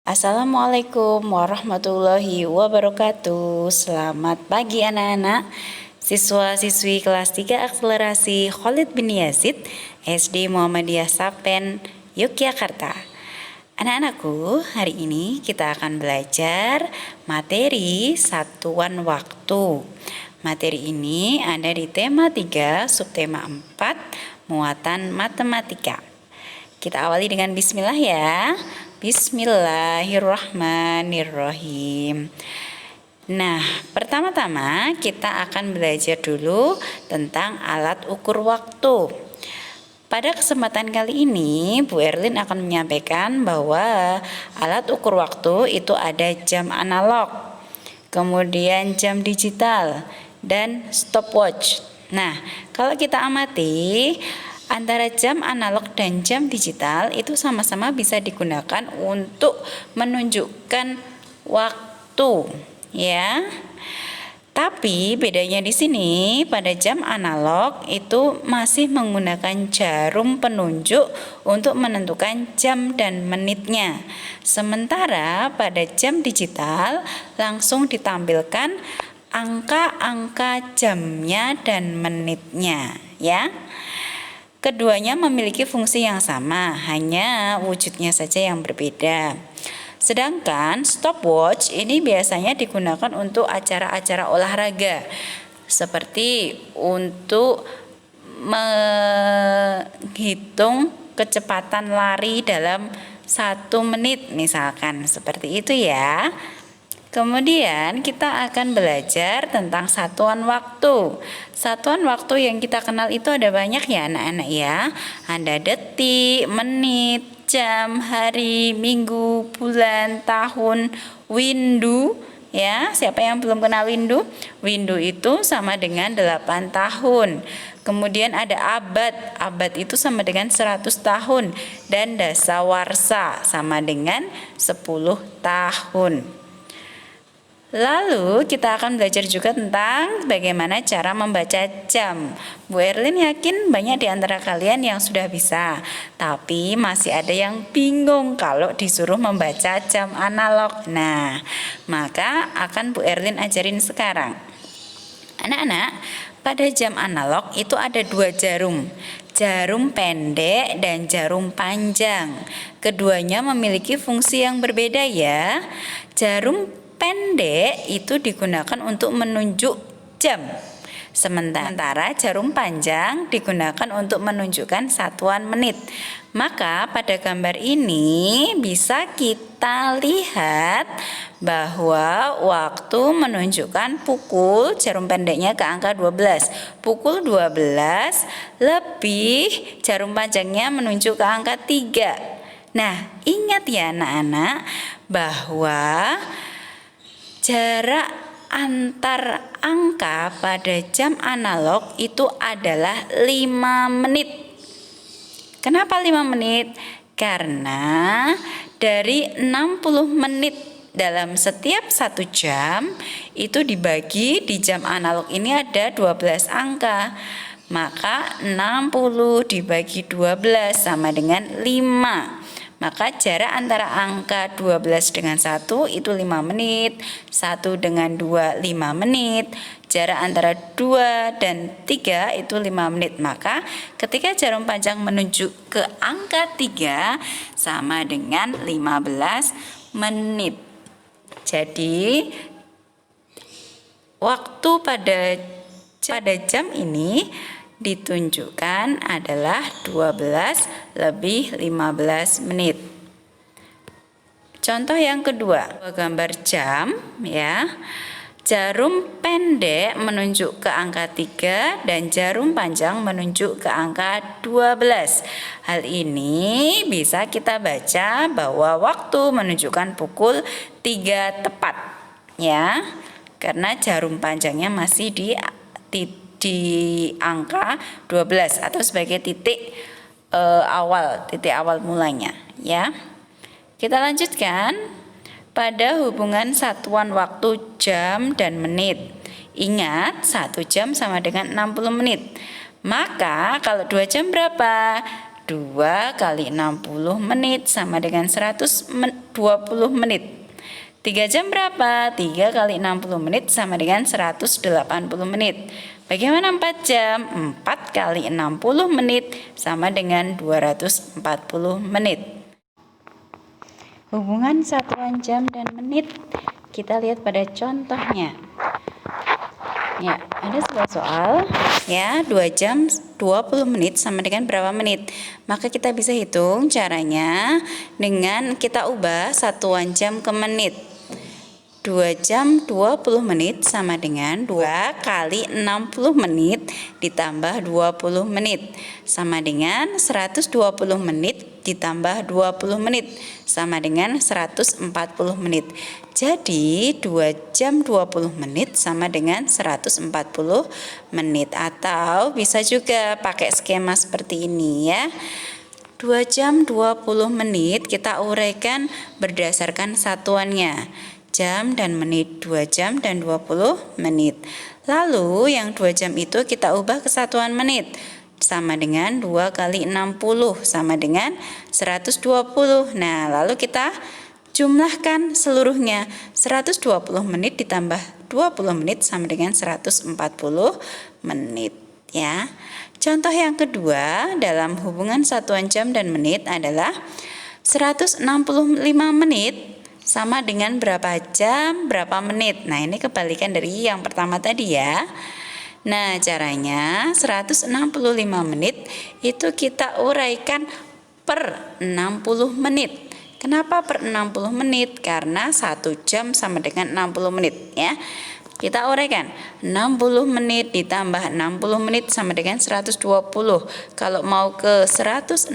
Assalamualaikum warahmatullahi wabarakatuh. Selamat pagi anak-anak, siswa-siswi kelas 3 akselerasi Khalid bin Yazid, SD Muhammadiyah Sapen, Yogyakarta. Anak-anakku, hari ini kita akan belajar materi satuan waktu. Materi ini ada di tema 3, subtema 4, muatan matematika. Kita awali dengan bismillah ya. Bismillahirrahmanirrahim. Nah, pertama-tama kita akan belajar dulu tentang alat ukur waktu. Pada kesempatan kali ini, Bu Erlin akan menyampaikan bahwa alat ukur waktu itu ada jam analog, kemudian jam digital, dan stopwatch. Nah, kalau kita amati, antara jam analog dan jam digital itu sama-sama bisa digunakan untuk menunjukkan waktu, ya. Tapi bedanya di sini, pada jam analog itu masih menggunakan jarum penunjuk untuk menentukan jam dan menitnya. Sementara pada jam digital langsung ditampilkan angka-angka jamnya dan menitnya, ya. Keduanya memiliki fungsi yang sama, hanya wujudnya saja yang berbeda. Sedangkan stopwatch ini biasanya digunakan untuk acara-acara olahraga, seperti untuk menghitung kecepatan lari dalam 1 menit misalkan, seperti itu ya. Kemudian kita akan belajar tentang satuan waktu. Satuan waktu yang kita kenal itu ada banyak ya anak-anak ya. Ada detik, menit, jam, hari, minggu, bulan, tahun, windu. Ya, siapa yang belum kenal windu? Windu itu sama dengan 8 tahun. Kemudian ada abad. Abad itu sama dengan 100 tahun. Dan dasawarsa sama dengan 10 tahun. Lalu kita akan belajar juga tentang bagaimana cara membaca jam. Bu Erlin yakin banyak di antara kalian yang sudah bisa, tapi masih ada yang bingung kalau disuruh membaca jam analog. Nah, maka akan Bu Erlin ajarin sekarang. Anak-anak, pada jam analog itu ada 2 jarum. Jarum pendek dan jarum panjang. Keduanya memiliki fungsi yang berbeda ya. Jarum pendek itu digunakan untuk menunjuk jam, sementara jarum panjang digunakan untuk menunjukkan satuan menit. Maka pada gambar ini bisa kita lihat bahwa waktu menunjukkan pukul, jarum pendeknya ke angka 12, pukul 12 lebih jarum panjangnya menunjuk ke angka 3. Nah, ingat ya anak-anak bahwa jarak antar angka pada jam analog itu adalah 5 menit. Kenapa 5 menit? Karena dari 60 menit dalam setiap 1 jam itu dibagi di jam analog ini ada 12 angka. Maka 60 dibagi 12 sama dengan 5. Maka jarak antara angka 12 dengan 1 itu 5 menit, 1 dengan 2 5 menit, jarak antara 2 dan 3 itu 5 menit. Maka ketika jarum panjang menunjuk ke angka 3 sama dengan 15 menit. Jadi waktu pada jam ini ditunjukkan adalah 12 lebih 15 menit. Contoh yang kedua, gambar jam ya. Jarum pendek menunjuk ke angka 3 dan jarum panjang menunjuk ke angka 12. Hal ini bisa kita baca bahwa waktu menunjukkan pukul 3 tepat ya. Karena jarum panjangnya masih di angka 12 atau sebagai titik awal mulanya ya. Kita lanjutkan pada hubungan satuan waktu jam dan menit. Ingat 1 jam sama dengan 60 menit. Maka kalau 2 jam berapa? 2 kali 60 menit sama dengan 120 menit. 3 jam berapa? 3 kali 60 menit sama dengan 180 menit. Bagaimana 4 jam? 4 kali 60 menit sama dengan 240 menit. Hubungan satuan jam dan menit kita lihat pada contohnya. Ya, ada sebuah soal ya, 2 jam 20 menit sama dengan berapa menit? Maka kita bisa hitung caranya dengan kita ubah satuan jam ke menit. 2 jam 20 menit sama dengan 2 kali 60 menit ditambah 20 menit sama dengan 120 menit ditambah 20 menit sama dengan 140 menit. Jadi 2 jam 20 menit sama dengan 140 menit. Atau bisa juga pakai skema seperti ini ya. 2 jam 20 menit kita uraikan berdasarkan satuannya. Jam dan menit, 2 jam dan 20 menit. Lalu yang 2 jam itu kita ubah ke satuan menit. Sama dengan 2 kali 60 sama dengan 120. Nah, lalu kita jumlahkan seluruhnya. 120 menit ditambah 20 menit sama dengan 140 menit ya. Contoh yang kedua dalam hubungan satuan jam dan menit adalah 165 menit sama dengan berapa jam, berapa menit. Nah, ini kebalikan dari yang pertama tadi ya. Nah, caranya 165 menit itu kita uraikan per 60 menit. Kenapa per 60 menit? Karena 1 jam sama dengan 60 menit ya. Kita uraikan 60 menit ditambah 60 menit sama dengan 120. Kalau mau ke 165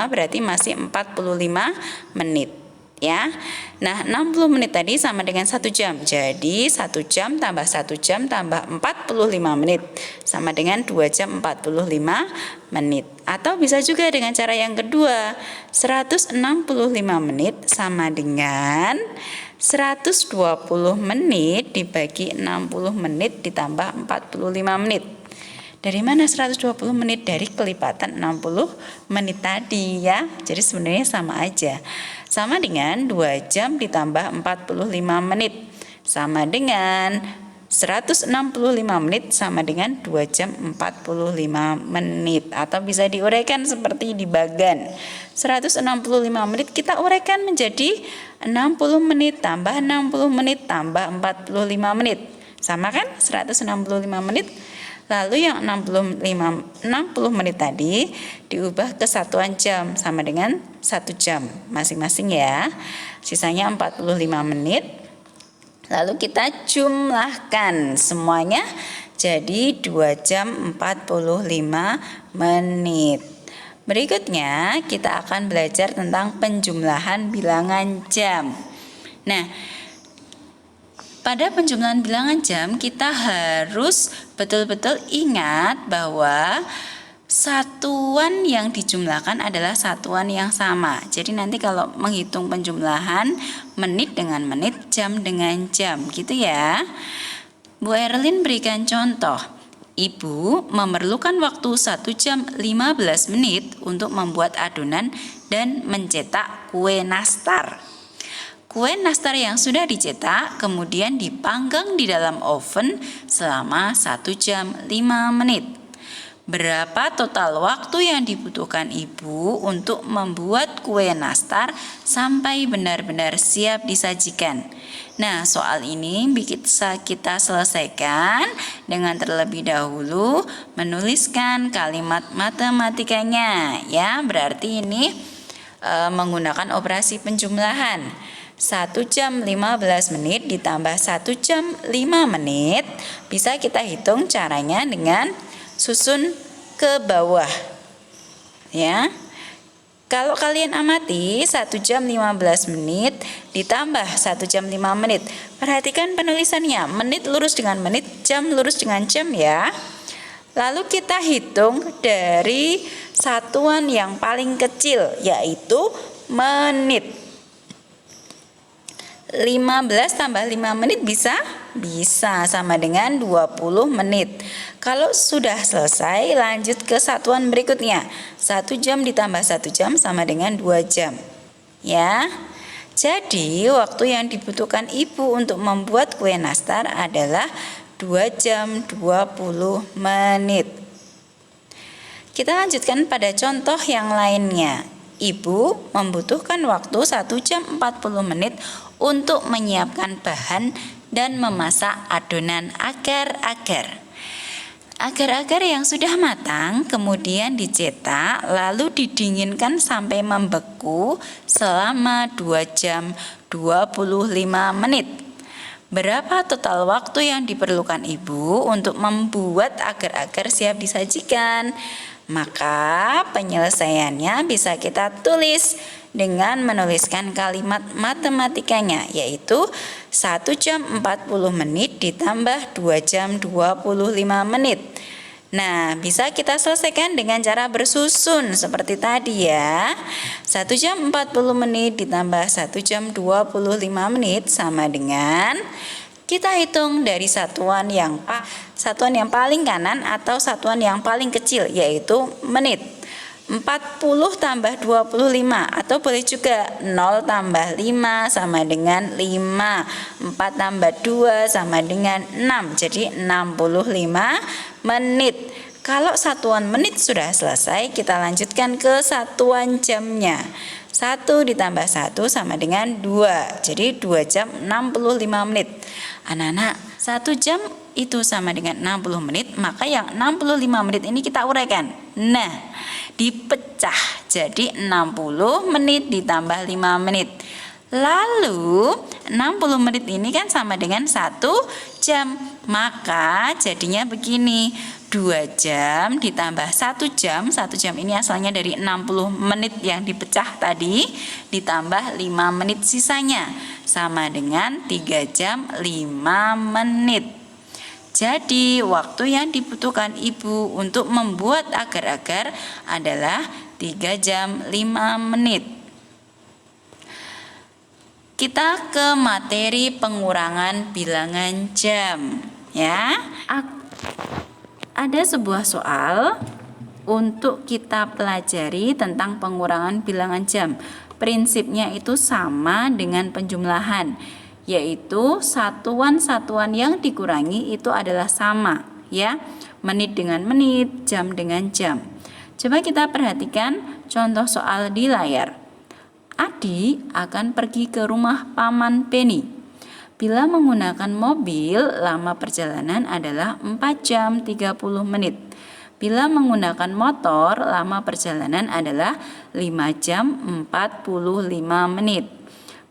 berarti masih 45 menit ya. Nah, 60 menit tadi sama dengan 1 jam. Jadi 1 jam tambah 1 jam tambah 45 menit sama dengan 2 jam 45 menit. Atau bisa juga dengan cara yang kedua, 165 menit sama dengan 120 menit dibagi 60 menit ditambah 45 menit. Dari mana 120 menit? Dari kelipatan 60 menit tadi ya. Jadi sebenarnya sama aja. Sama dengan 2 jam ditambah 45 menit. Sama dengan 165 menit sama dengan 2 jam 45 menit. Atau bisa diuraikan seperti di bagan. 165 menit kita uraikan menjadi 60 menit tambah 60 menit tambah 45 menit. Sama kan? 165 menit. Lalu yang 60 menit tadi diubah ke satuan jam sama dengan 1 jam masing-masing ya. Sisanya 45 menit. Lalu kita jumlahkan semuanya jadi 2 jam 45 menit. Berikutnya kita akan belajar tentang penjumlahan bilangan jam. Nah, pada penjumlahan bilangan jam kita harus betul-betul ingat bahwa satuan yang dijumlahkan adalah satuan yang sama. Jadi nanti kalau menghitung penjumlahan menit dengan menit, jam dengan jam gitu ya. Bu Erlin berikan contoh. Ibu memerlukan waktu 1 jam 15 menit untuk membuat adonan dan mencetak kue nastar. Kue nastar yang sudah dicetak kemudian dipanggang di dalam oven selama 1 jam 5 menit. Berapa total waktu yang dibutuhkan ibu untuk membuat kue nastar sampai benar-benar siap disajikan? Nah, soal ini bisa kita selesaikan dengan terlebih dahulu menuliskan kalimat matematikanya ya. Berarti ini menggunakan operasi penjumlahan. 1 jam 15 menit ditambah 1 jam 5 menit bisa kita hitung caranya dengan susun ke bawah ya. Kalau kalian amati 1 jam 15 menit ditambah 1 jam 5 menit. Perhatikan penulisannya, menit lurus dengan menit, jam lurus dengan jam ya. Lalu kita hitung dari satuan yang paling kecil yaitu menit. 15 tambah 5 menit bisa? Bisa, sama dengan 20 menit. Kalau sudah selesai, lanjut ke satuan berikutnya. 1 jam ditambah 1 jam sama dengan 2 jam. Ya. Jadi, waktu yang dibutuhkan Ibu untuk membuat kue nastar adalah 2 jam 20 menit. Kita lanjutkan pada contoh yang lainnya. Ibu membutuhkan waktu 1 jam 40 menit untuk menyiapkan bahan dan memasak adonan agar-agar. Agar-agar yang sudah matang kemudian dicetak lalu didinginkan sampai membeku selama 2 jam 25 menit. Berapa total waktu yang diperlukan Ibu untuk membuat agar-agar siap disajikan? Maka penyelesaiannya bisa kita tulis dengan menuliskan kalimat matematikanya, yaitu 1 jam 40 menit ditambah 2 jam 25 menit. Nah, bisa kita selesaikan dengan cara bersusun seperti tadi ya. 1 jam 40 menit ditambah 1 jam 25 menit sama dengan, kita hitung dari satuan yang paling kanan atau satuan yang paling kecil, yaitu menit. 40 tambah 25 atau boleh juga 0 tambah 5 sama dengan 5. 4 tambah 2 sama dengan 6. Jadi 65 menit. Kalau satuan menit sudah selesai, kita lanjutkan ke satuan jamnya. 1 ditambah 1 sama dengan 2. Jadi 2 jam 65 menit. Anak-anak, 1 jam itu sama dengan 60 menit, maka yang 65 menit ini kita uraikan. Nah, dipecah jadi 60 menit ditambah 5 menit. Lalu 60 menit ini kan sama dengan 1 jam. Maka jadinya begini, 2 jam ditambah 1 jam. 1 jam ini asalnya dari 60 menit yang dipecah tadi, ditambah 5 menit sisanya, sama dengan 3 jam 5 menit. Jadi waktu yang dibutuhkan Ibu untuk membuat agar-agar adalah 3 jam 5 menit. Kita ke materi pengurangan bilangan jam ya. Ada sebuah soal untuk kita pelajari tentang pengurangan bilangan jam. Prinsipnya itu sama dengan penjumlahan, yaitu satuan-satuan yang dikurangi itu adalah sama ya. Menit dengan menit, jam dengan jam. Coba kita perhatikan contoh soal di layar. Adi akan pergi ke rumah Paman Beni. Bila menggunakan mobil, lama perjalanan adalah 4 jam 30 menit. Bila menggunakan motor, lama perjalanan adalah 5 jam 45 menit.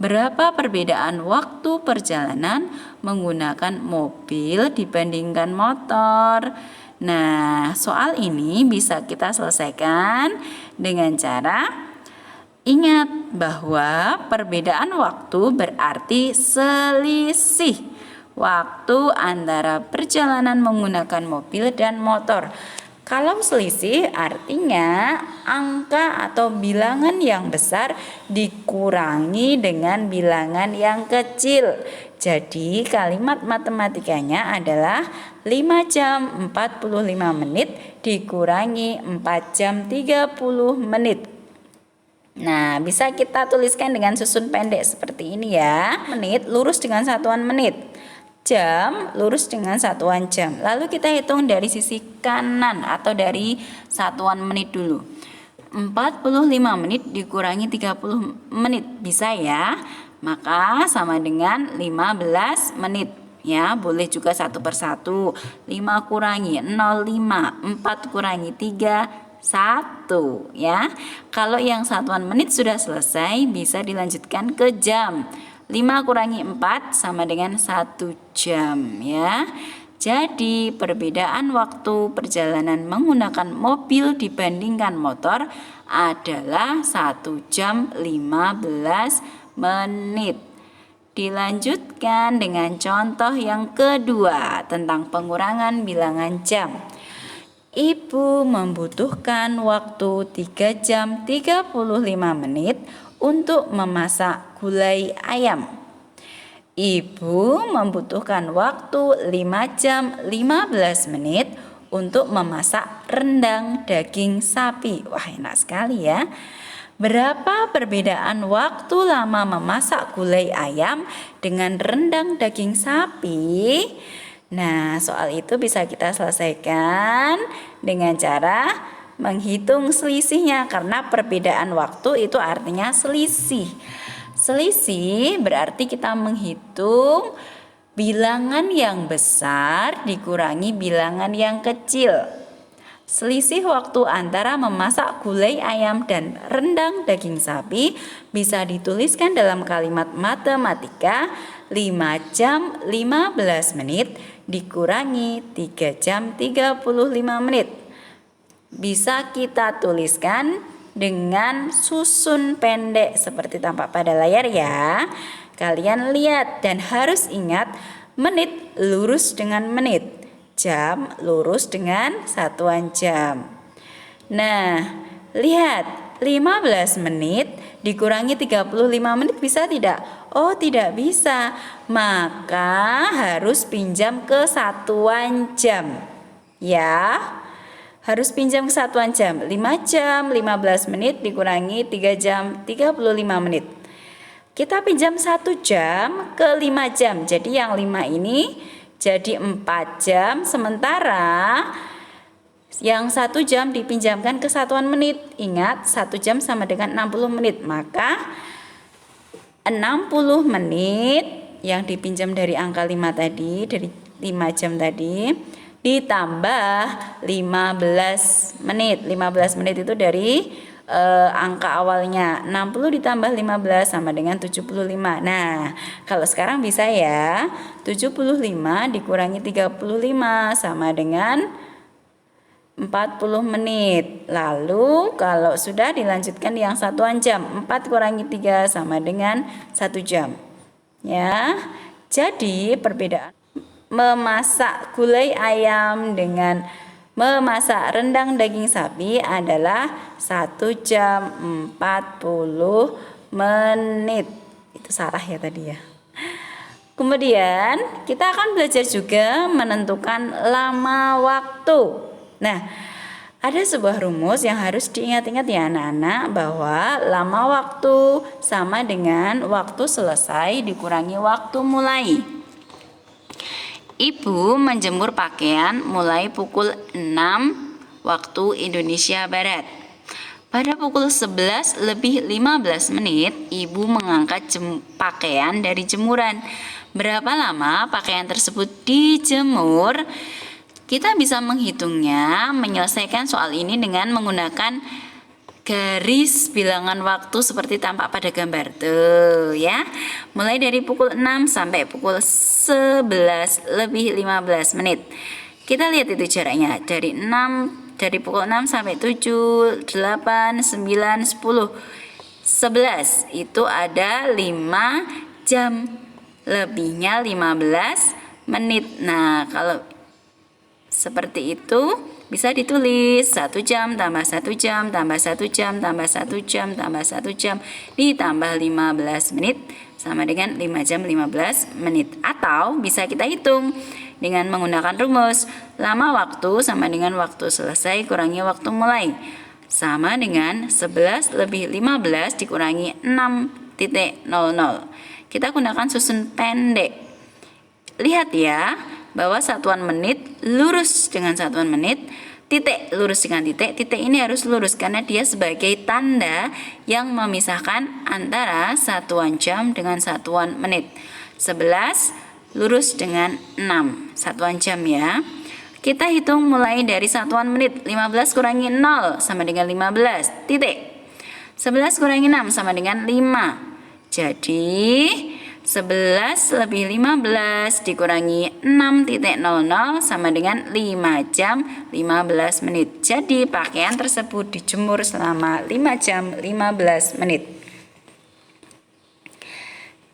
Berapa perbedaan waktu perjalanan menggunakan mobil dibandingkan motor? Nah, soal ini bisa kita selesaikan dengan cara ingat bahwa perbedaan waktu berarti selisih waktu antara perjalanan menggunakan mobil dan motor. Kalau selisih artinya angka atau bilangan yang besar dikurangi dengan bilangan yang kecil. Jadi kalimat matematikanya adalah 5 jam 45 menit dikurangi 4 jam 30 menit. Nah, bisa kita tuliskan dengan susun pendek seperti ini ya. Menit lurus dengan satuan menit. Jam lurus dengan satuan jam. Lalu kita hitung dari sisi kanan atau dari satuan menit dulu. 45 menit dikurangi 30 menit. Bisa ya? Maka sama dengan 15 menit. Ya, boleh juga satu persatu. 5 kurangi 0,5. 4 kurangi 3. 1 ya. Kalau yang satuan menit sudah selesai, bisa dilanjutkan ke jam. 5 kurangi 4 sama dengan 1 jam ya. Jadi perbedaan waktu perjalanan menggunakan mobil dibandingkan motor adalah 1 jam 15 menit. Dilanjutkan dengan contoh yang kedua tentang pengurangan bilangan jam. Ibu membutuhkan waktu 3 jam 35 menit untuk memasak gulai ayam. Ibu membutuhkan waktu 5 jam 15 menit untuk memasak rendang daging sapi. Wah, enak sekali ya. Berapa perbedaan waktu lama memasak gulai ayam dengan rendang daging sapi? Nah, soal itu bisa kita selesaikan dengan cara menghitung selisihnya, karena perbedaan waktu itu artinya selisih. Selisih berarti kita menghitung bilangan yang besar dikurangi bilangan yang kecil. Selisih waktu antara memasak gulai ayam dan rendang daging sapi bisa dituliskan dalam kalimat matematika 5 jam 15 menit dikurangi 3 jam 35 menit. Bisa kita tuliskan dengan susun pendek seperti tampak pada layar ya. Kalian lihat dan harus ingat, menit lurus dengan menit, jam lurus dengan satuan jam. Nah, lihat 15 menit dikurangi 35 menit bisa tidak? Oh, tidak bisa. Maka harus pinjam ke satuan jam. Ya. Harus pinjam ke satuan jam. 5 jam 15 menit dikurangi 3 jam 35 menit. Kita pinjam 1 jam ke 5 jam. Jadi yang 5 ini jadi 4 jam. Sementara yang 1 jam dipinjamkan ke satuan menit. Ingat 1 jam sama dengan 60 menit. Maka 60 menit yang dipinjam dari angka 5 tadi, dari 5 jam tadi, ditambah 15 menit. 15 menit itu dari angka awalnya. 60 ditambah 15 sama dengan 75. Nah, kalau sekarang bisa ya. 75 dikurangi 35 sama dengan 40 menit. Lalu kalau sudah dilanjutkan yang satuan jam, 4 kurangi 3 sama dengan 1 jam. Ya. Jadi perbedaan memasak gulai ayam dengan memasak rendang daging sapi adalah 1 jam 40 menit. Itu salah ya tadi ya. Kemudian kita akan belajar juga menentukan lama waktu. Nah, ada sebuah rumus yang harus diingat-ingat ya anak-anak, bahwa lama waktu sama dengan waktu selesai dikurangi waktu mulai. Ibu menjemur pakaian mulai pukul 6 waktu Indonesia Barat. Pada pukul 11 lebih 15 menit, ibu mengangkat pakaian dari jemuran. Berapa lama pakaian tersebut dijemur? Kita bisa menghitungnya, menyelesaikan soal ini dengan menggunakan garis bilangan waktu seperti tampak pada gambar tuh ya. Mulai dari pukul 6 sampai pukul 11 lebih 15 menit. Kita lihat itu jaraknya dari pukul 6 sampai 7, 8, 9, 10, 11 itu ada 5 jam, lebihnya 15 menit. Nah, kalau seperti itu bisa ditulis 1 jam tambah 1 jam tambah 1 jam tambah 1 jam tambah 1 jam ditambah 15 menit sama dengan 5 jam 15 menit. Atau bisa kita hitung dengan menggunakan rumus lama waktu sama dengan waktu selesai kurangi waktu mulai, sama dengan 11 lebih 15 dikurangi 6.00. Kita gunakan susun pendek. Lihat ya, bahwa satuan menit lurus dengan satuan menit, titik lurus dengan titik. Titik ini harus lurus karena dia sebagai tanda yang memisahkan antara satuan jam dengan satuan menit. 11 lurus dengan 6 satuan jam ya. Kita hitung mulai dari satuan menit. 15 kurangi 0 sama dengan 15 titik. 11 kurangi 6 sama dengan 5. Jadi 11 lebih 15 dikurangi 6.00 sama dengan 5 jam 15 menit. Jadi pakaian tersebut dijemur selama 5 jam 15 menit.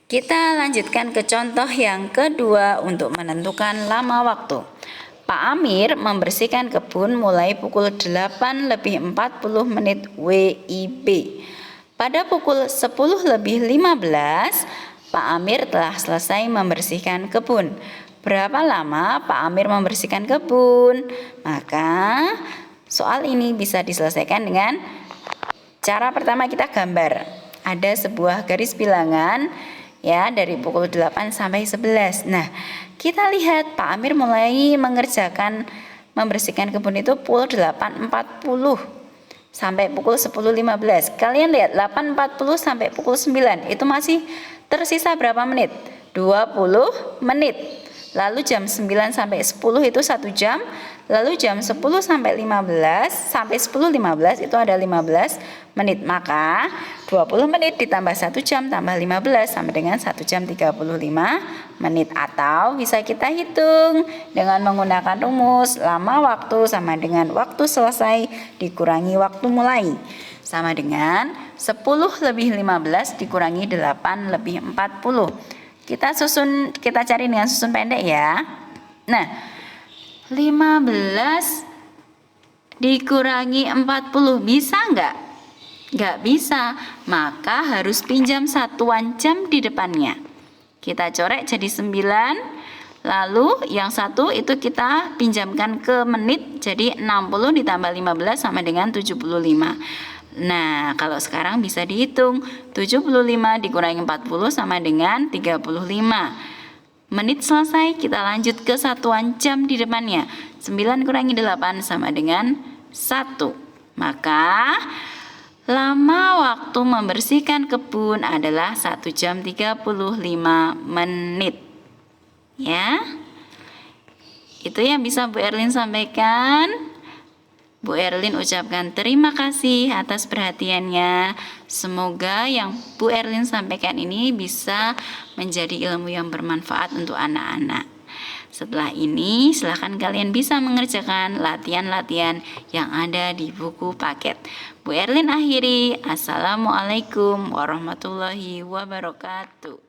Kita lanjutkan ke contoh yang kedua untuk menentukan lama waktu. Pak Amir membersihkan kebun mulai pukul 8 lebih 40 menit WIB. Pada pukul 10 lebih 15 Pak Amir telah selesai membersihkan kebun. Berapa lama Pak Amir membersihkan kebun? Maka soal ini bisa diselesaikan dengan cara pertama, kita gambar. Ada sebuah garis bilangan ya dari pukul 8 sampai 11. Nah, kita lihat Pak Amir mulai membersihkan kebun itu pukul 8.40 sampai pukul 10.15. Kalian lihat 8.40 sampai pukul 9 itu masih tersisa berapa menit? 20 menit. Lalu jam 9 sampai 10 itu 1 jam. Lalu jam 10 sampai 10.15 itu ada 15 menit. Maka 20 menit ditambah 1 jam tambah 15 sama dengan 1 jam 35 menit. Atau bisa kita hitung dengan menggunakan rumus lama waktu sama dengan waktu selesai dikurangi waktu mulai, sama dengan 10 lebih 15 dikurangi 8 lebih 40. Kita cari dengan susun pendek ya. Nah, 15 dikurangi 40 bisa nggak? Nggak bisa, maka harus pinjam satuan jam di depannya. Kita coret jadi 9, lalu yang satu itu kita pinjamkan ke menit, jadi 60 ditambah 15 sama dengan 75. Nah, kalau sekarang bisa dihitung, 75 dikurangi 40 sama dengan 35. Menit selesai, kita lanjut ke satuan jam di depannya. 9 kurangi 8 sama dengan 1. Maka lama waktu membersihkan kebun adalah 1 jam 35 menit. Ya. Itu yang bisa Bu Erlin sampaikan. Bu Erlin ucapkan terima kasih atas perhatiannya. Semoga yang Bu Erlin sampaikan ini bisa menjadi ilmu yang bermanfaat untuk anak-anak. Setelah ini, silahkan kalian bisa mengerjakan latihan-latihan yang ada di buku paket. Bu Erlin akhiri. Assalamualaikum warahmatullahi wabarakatuh.